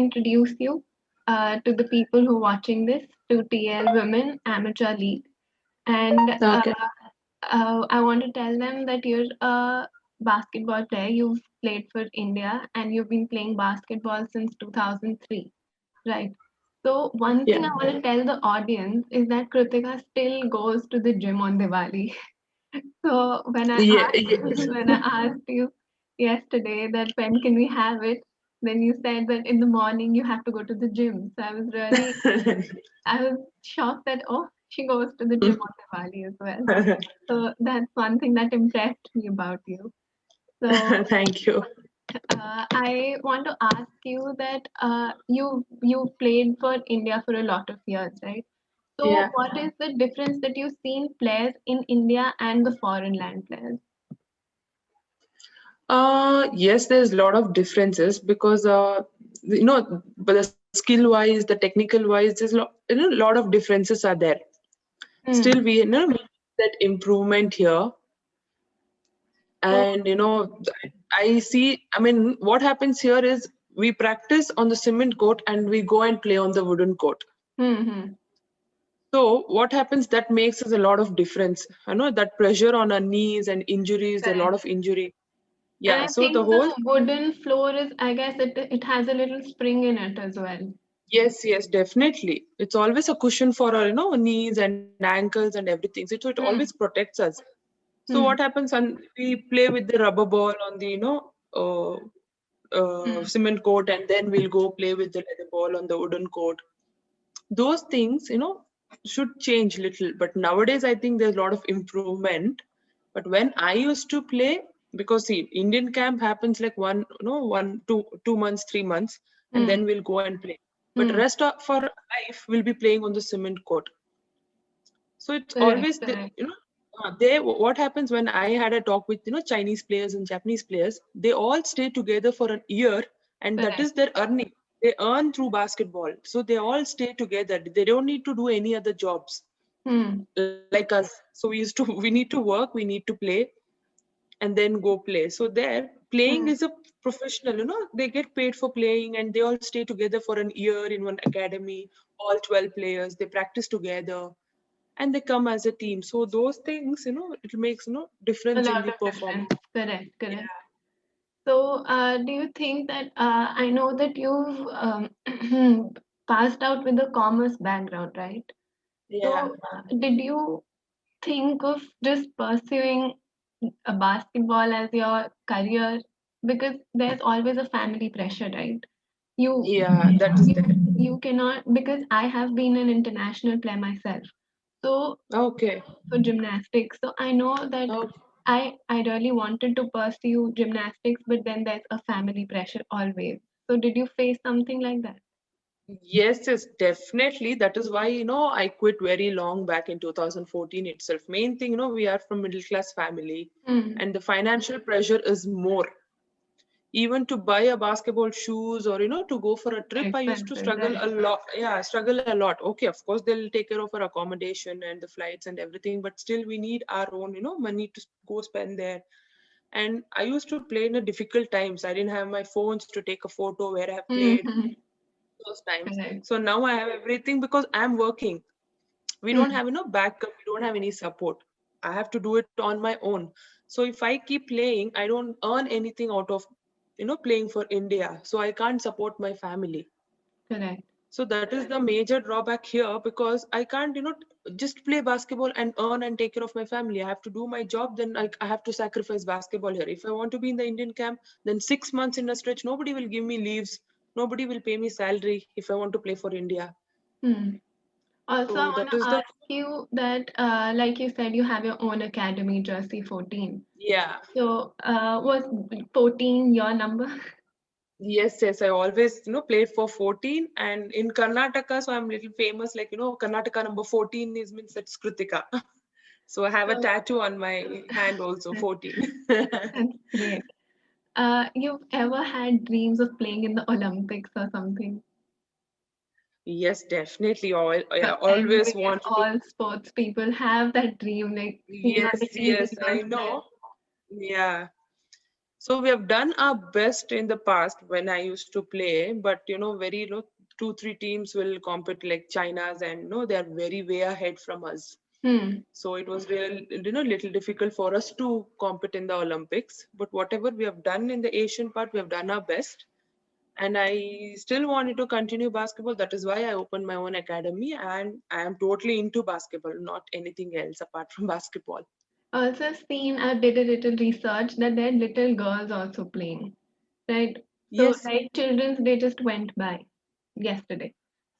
introduce you to the people who are watching this to TL Women Amateur League. And Okay. I want to tell them that you're a basketball player. You've played for India and you've been playing basketball since 2003, right? So one thing Yeah. I want to tell the audience is that Krutika still goes to the gym on Diwali. So Yeah. Yes. when I asked you yesterday that when can we have it, then you said that in the morning you have to go to the gym. So I was shocked that oh, she goes to the gym on Diwali as well. So that's one thing that impressed me about you. So Thank you. I want to ask you that you played for India for a lot of years, right? So Yeah. what is the difference that you've seen players in India and the foreign land players? Yes, there's a lot of differences because but the skill wise, the technical wise, there's a lot of differences are there. Still, Hmm. we that improvement here, So and I see. I mean, what happens here is we practice on the cement court and we go and play on the wooden court. hmm. So what happens that makes us a lot of difference. I know that pressure on our knees and injuries, a lot Correct. of injury. And Yeah. I So the think the whole wooden floor is, I guess it has a little spring in it as well. yes, yes, definitely. It's always a cushion for our knees and ankles and everything. So it always Hmm. protects us. So what Hmm. happens when we play with the rubber ball on the Hmm. cement court, and then we'll go play with the leather ball on the wooden court. Those things should change little, but nowadays I think there's a lot of improvement. But when I used to play, because see, Indian camp happens like 2 months, 3 months, and Hmm. then we'll go and play, but Hmm. rest of our life we'll be playing on the cement court. So it's Correct. always Correct. they what happens when I had a talk with Chinese players and Japanese players, they all stay together for an year, and that is Correct. their earning. They earn through basketball, so they all stay together. They don't need to do any other jobs Hmm. like us. So we need to work, we need to play, and then go play. So there, playing Hmm. is a professional. They get paid for playing, and they all stay together for an year in one academy. All 12 players, they practice together and they come as a team. So those things, it makes A difference in lot the of performance. difference. Correct. Correct. Yeah, So, do you think that I know that you've passed out with a commerce background, right? yeah, So, did you think of just pursuing a basketball as your career? Because there's always a family pressure, right? You yeah. That is you there. you cannot, because I have been an international player myself. So Okay. for gymnastics. So I know that Okay. I really wanted to pursue gymnastics, but then there's a family pressure always. So did you face something like that? Yes, yes, definitely. That is why, I quit very long back in 2014 itself. Main thing, we are from middle class family, Hmm. and the financial pressure is more. Even to buy a basketball shoes, or to go for a trip, I used to Expensive, struggle right? a lot. Yeah, struggle a lot. Okay, of course they'll take care of our accommodation and the flights and everything, but still we need our own money to go spend there. And I used to play in a difficult times. I didn't have my phones to take a photo where I have played Mm-hmm. those times. Correct. So now I have everything because I'm working. We don't Hmm. have backup, we don't have any support. I have to do it on my own. So if I keep playing, I don't earn anything out of playing for India, so I can't support my family. Correct. So that is the major drawback here, because I can't just play basketball and earn and take care of my family. I have to do my job, then I have to sacrifice basketball here. If I want to be in the Indian camp, then 6 months in a stretch, nobody will give me leaves, nobody will pay me salary if I want to play for India. Hmm. Also, I So want that to is the ask you that, like you said, you have your own academy, Jersey 14. yeah. So, was 14 your number? Yes, yes. I always, played for 14, and in Karnataka, so I'm little famous. Like, Karnataka number 14 is means that's Krutika. So I have a So, tattoo on my hand also, 14. that's great. You've ever had dreams of playing in the Olympics or something? Yes, definitely. I So I always guess wanted to. all sports people have that dream, like, Yes, the yes, TV I girls play. know. Yeah. So we have done our best in the past when I used to play, but very 2-3 teams will compete like China's, and they are very way ahead from us. Hmm. So it was real, little difficult for us to compete in the Olympics. But whatever we have done in the Asian part, we have done our best. And I still wanted to continue basketball. That is why I opened my own academy, and I am totally into basketball, not anything else apart from basketball. Also seen, I did a little research that there are little girls also playing, right? So Yes. like children's day just went by yesterday.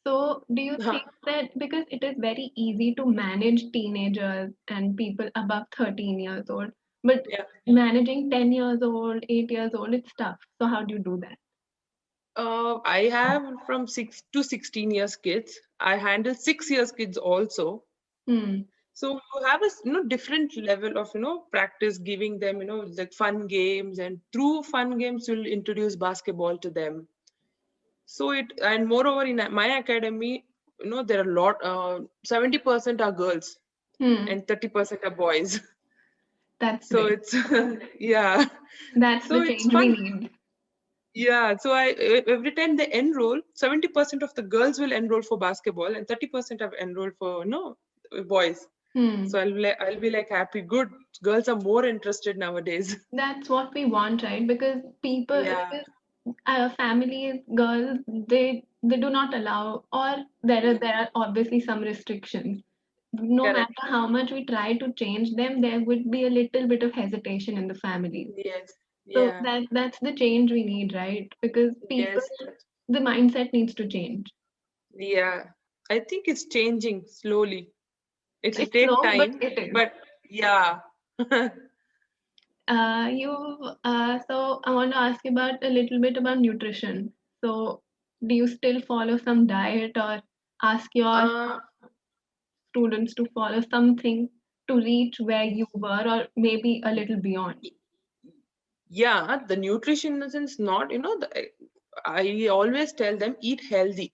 So do you Huh. think that because it is very easy to manage teenagers and people above 13 years old, but Yeah. managing 10 years old, 8 years old, it's tough. So how do you do that? I have from 6 to 16 years kids. I handle 6 years kids also. Hmm. So you have a different level of practice, giving them like fun games, and through fun games you'll introduce basketball to them. So it, and moreover in my academy, there are a lot. 70% are girls Hmm. and 30% are boys. That's So great. it's yeah. That's So the it's change we fun. need. Yeah, so every time they enroll, 70% of the girls will enroll for basketball and 30% have enrolled for boys. Hmm. So I'll be like happy. Good, girls are more interested nowadays. That's what we want, right? Because people, Yeah, because families, girls, they do not allow, or there are obviously some restrictions. No correct. matter how much we try to change them, there would be a little bit of hesitation in the families. Yes, So yeah, that's the change we need, right? Because people, yes, the mindset needs to change. yeah. I think it's changing slowly. It'll It's take slow, but time, it is. but yeah. So I want to ask you about a little bit about nutrition. So, do you still follow some diet or ask your uh, students to follow something to reach where you were or maybe a little beyond? yeah, the nutrition is not, I always tell them eat healthy.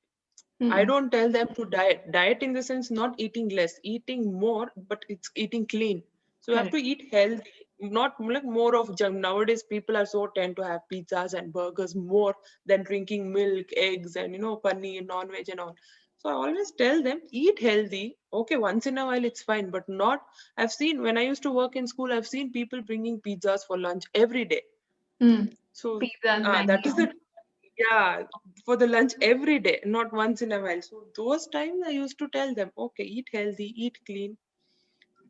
I Hmm, don't tell them to diet. Diet in the sense not eating less, eating more, but it's eating clean. So you have to correct. eat healthy, not like more of junk. Nowadays, people are so tend to have pizzas and burgers more than drinking milk, eggs, and paneer, non-veg, and all. So I always tell them eat healthy. Okay, once in a while it's fine, but not. I've seen when I used to work in school, I've seen people bringing pizzas for lunch every day. Hmm. So Pizzas, that is Maggie. the, yeah, for the lunch every day, not once in a while. So those times I used to tell them, okay, eat healthy, eat clean.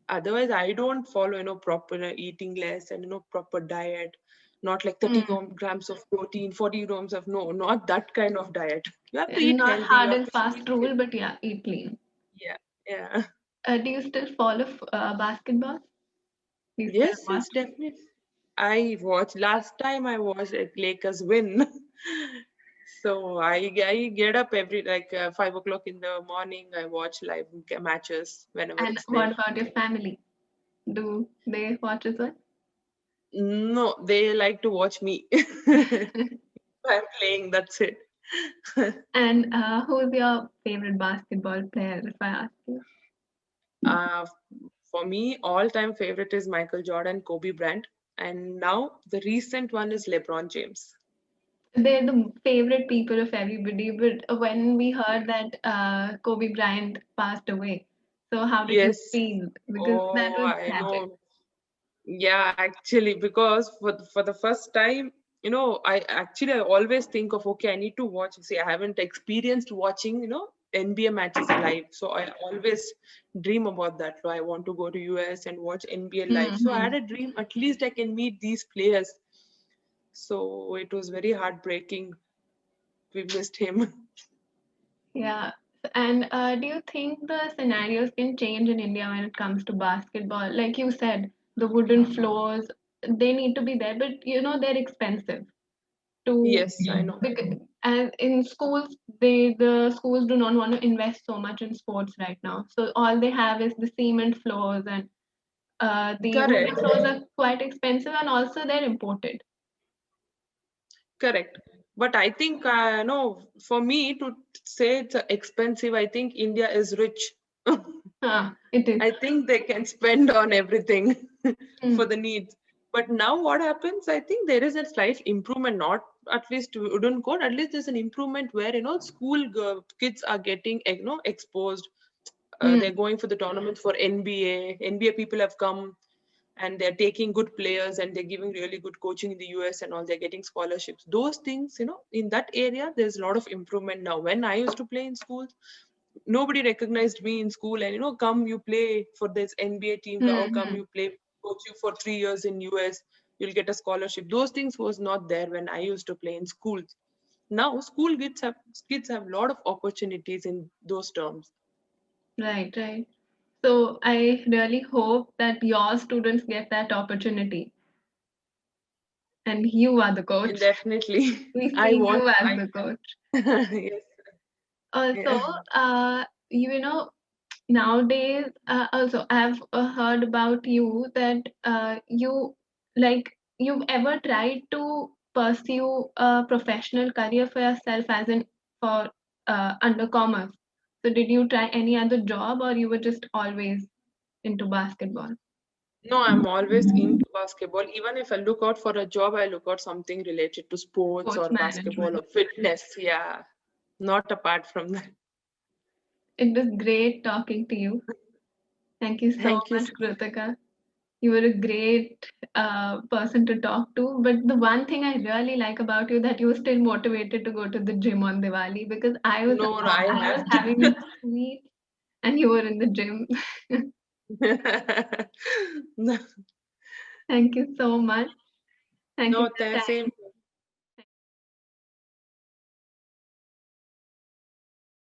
Otherwise, I don't follow, proper eating less and proper diet. Not like 30 Hmm. grams of protein, 40 grams of, no, not that kind of diet. You have to eat Not healthy. You hard have and to fast feel rule, healthy. but yeah, eat clean. Yeah, yeah. Do you still follow basketball? Do you still Yes, watch? yes, definitely. I watched last time I watched Lakers win. So I get up every like 5 o'clock in the morning. I watch live matches whenever And it's there. what about your family? Do they watch as well? No, they like to watch me. I'm playing. That's it. And who's your favorite basketball player, if I ask you? uh, for me, all-time favorite is Michael Jordan, Kobe Bryant, and now the recent one is LeBron James. They're the favorite people of everybody, but when we heard that Kobe Bryant passed away, so how did you Yes. feel? Because that Oh, was I tragic. know. Yeah, actually, because for the first time, I always think of, okay, I need to watch. See, I haven't experienced watching, NBA matches live, so I always dream about that. So I want to go to US and watch NBA live. So I Hmm. had a dream, at least I can meet these players. So it was very heartbreaking. We missed him. Yeah. And do you think the scenarios can change in India when it comes to basketball? Like you said, the wooden floors, they need to be there, but they're expensive. To Yes, I know. because and in schools the schools do not want to invest so much in sports right now, so all they have is the cement floors, and the wooden Correct. floors are quite expensive and also they're imported. Correct. But I think, no, for me to say it's expensive, I think India is rich. It is. I think they can spend on everything for Hmm. the needs. But now what happens? I think there is a slight improvement, not at least wooden code. At least there's an improvement where kids are getting exposed. They're Hmm. going for the tournaments for NBA. NBA people have come and they're taking good players and they're giving really good coaching in the US and all. They're getting scholarships. Those things, in that area, there's a lot of improvement now. When I used to play in school, nobody recognized me in school and come you play for this NBA team, or come Hmm. you play, coach you for 3 years in US, you'll get a scholarship. Those things was not there when I used to play in schools. Now school kids have a lot of opportunities in those terms. Right, right. So I really hope that your students get that opportunity and you are the And coach. definitely We I see want you as I the coach. yes, Also, yeah. you know, nowadays, also I've heard about you that you've ever tried to pursue a professional career for yourself, as in for under commerce. So did you try any other job, or you were just always into basketball? No, I'm always into basketball. Even if I look out for a job, I look out something related to sports Sports or basketball management. or fitness. Yeah, not apart from that. It was great talking to you. Thank you so Thank you. much, Krutika. You were a great person to talk to. But the one thing I really like about you that you were still motivated to go to the gym on Diwali, because No, no, I I was have having to. sweet and you were in the gym. No, Thank you so much. Thank you no, for your same. time.